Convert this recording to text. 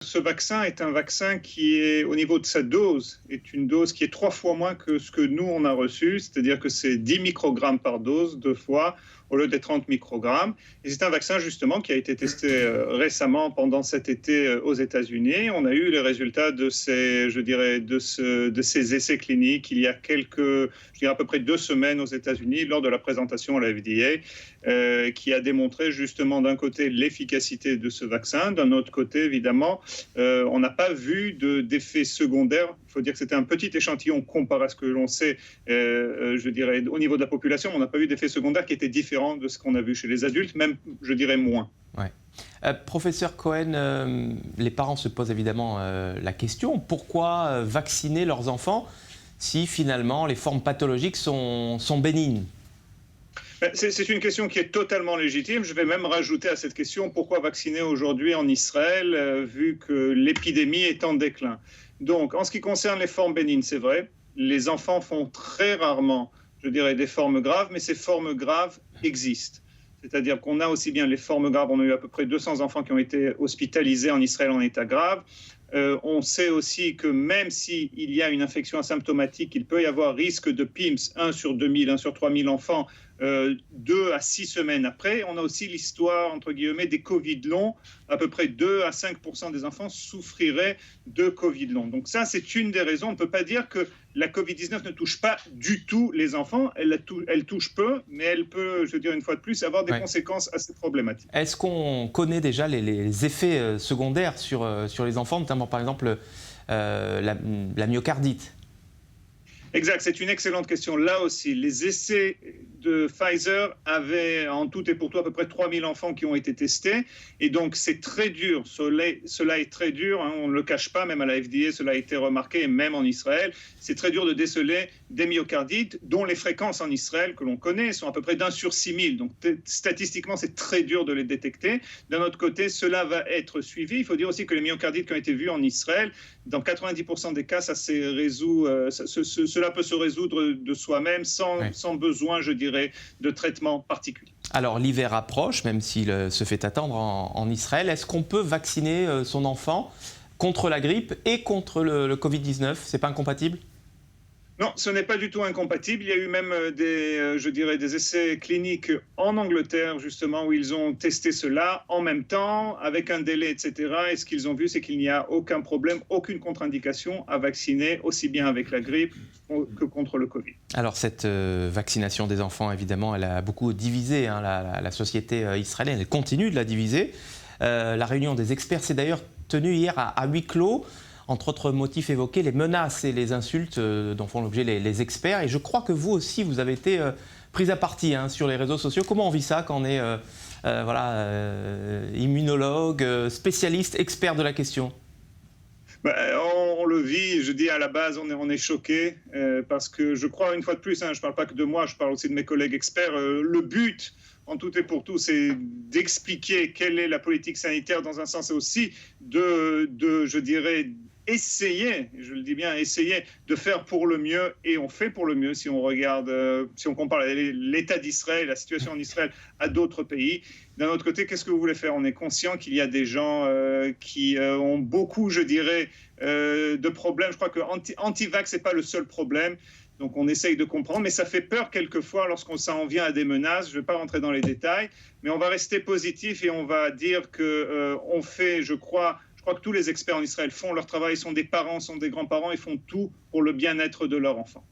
Ce vaccin est un vaccin qui est, au niveau de sa dose, est une dose qui est 3 fois moins que ce que nous, on a reçu. C'est-à-dire que c'est 10 microgrammes par dose, 2 fois, au lieu des 30 microgrammes. Et c'est un vaccin, justement, qui a été testé récemment pendant cet été aux États-Unis. On a eu les résultats de ces, je dirais, de ces essais cliniques il y a à peu près 2 semaines aux États-Unis, lors de la présentation à la FDA, qui a démontré, justement, d'un côté, l'efficacité de ce vaccin, d'un autre côté, évidemment, on n'a pas vu d'effets secondaires. Il faut dire que c'était un petit échantillon comparé à ce que l'on sait, je dirais, au niveau de la population. On n'a pas vu d'effets secondaires qui étaient différents de ce qu'on a vu chez les adultes, même, je dirais, moins. Ouais. Professeur Cohen, les parents se posent évidemment la question, pourquoi vacciner leurs enfants si finalement les formes pathologiques sont bénignes ? C'est une question qui est totalement légitime. Je vais même rajouter à cette question, pourquoi vacciner aujourd'hui en Israël, vu que l'épidémie est en déclin. Donc, en ce qui concerne les formes bénignes, c'est vrai, les enfants font très rarement, je dirais, des formes graves, mais ces formes graves existent. C'est-à-dire qu'on a aussi bien les formes graves, on a eu à peu près 200 enfants qui ont été hospitalisés en Israël en état grave. On sait aussi que même s'il y a une infection asymptomatique, il peut y avoir risque de PIMS, 1 sur 2000, 1 sur 3000 enfants, 2 à 6 semaines après. On a aussi l'histoire, entre guillemets, des Covid longs. À peu près 2 à 5% des enfants souffriraient de Covid long. Donc ça, c'est une des raisons. On ne peut pas dire que la Covid-19 ne touche pas du tout les enfants. Elle touche peu, mais elle peut, je veux dire une fois de plus, avoir des conséquences assez problématiques. Est-ce qu'on connaît déjà les effets secondaires sur les enfants, notamment par exemple la myocardite ? Exact, c'est une excellente question. Là aussi, les essais de Pfizer avaient en tout et pour tout à peu près 3000 enfants qui ont été testés. Et donc, c'est très dur. Cela est très dur. On ne le cache pas, même à la FDA, cela a été remarqué, et même en Israël. C'est très dur de déceler des myocardites dont les fréquences en Israël, que l'on connaît, sont à peu près d'1 sur 6000. Donc, statistiquement, c'est très dur de les détecter. D'un autre côté, cela va être suivi. Il faut dire aussi que les myocardites qui ont été vus en Israël, dans 90% des cas, cela peut se résoudre de soi-même sans besoin, je dirais, de traitement particulier. Alors l'hiver approche, même s'il se fait attendre en Israël. Est-ce qu'on peut vacciner son enfant contre la grippe et contre le Covid-19 ? C'est pas incompatible ? Non, ce n'est pas du tout incompatible. Il y a eu même des essais cliniques en Angleterre, justement, où ils ont testé cela en même temps, avec un délai, etc. Et ce qu'ils ont vu, c'est qu'il n'y a aucun problème, aucune contre-indication à vacciner, aussi bien avec la grippe que contre le Covid. Alors cette vaccination des enfants, évidemment, elle a beaucoup divisé la société israélienne. Elle continue de la diviser. La réunion des experts s'est d'ailleurs tenue hier à huis clos. Entre autres motifs évoqués, les menaces et les insultes dont font l'objet les experts. Et je crois que vous aussi, vous avez été pris à partie sur les réseaux sociaux. Comment on vit ça quand on est immunologue, spécialiste, expert de la question ? On le vit, je dis à la base, on est choqué parce que je crois, une fois de plus, je ne parle pas que de moi, je parle aussi de mes collègues experts, le but, en tout et pour tout, c'est d'expliquer quelle est la politique sanitaire dans un sens et aussi je dirais, essayer, je le dis bien, essayer de faire pour le mieux, et on fait pour le mieux si on regarde, si on compare l'état d'Israël, la situation en Israël à d'autres pays. D'un autre côté, qu'est-ce que vous voulez faire ? On est conscient qu'il y a des gens qui ont beaucoup, je dirais, de problèmes. Je crois que anti-vax, ce n'est pas le seul problème. Donc on essaye de comprendre, mais ça fait peur quelquefois lorsqu'on s'en vient à des menaces. Je ne vais pas rentrer dans les détails, mais on va rester positif et on va dire qu'on fait, je crois que tous les experts en Israël font leur travail, sont des parents, sont des grands-parents et font tout pour le bien-être de leurs enfants.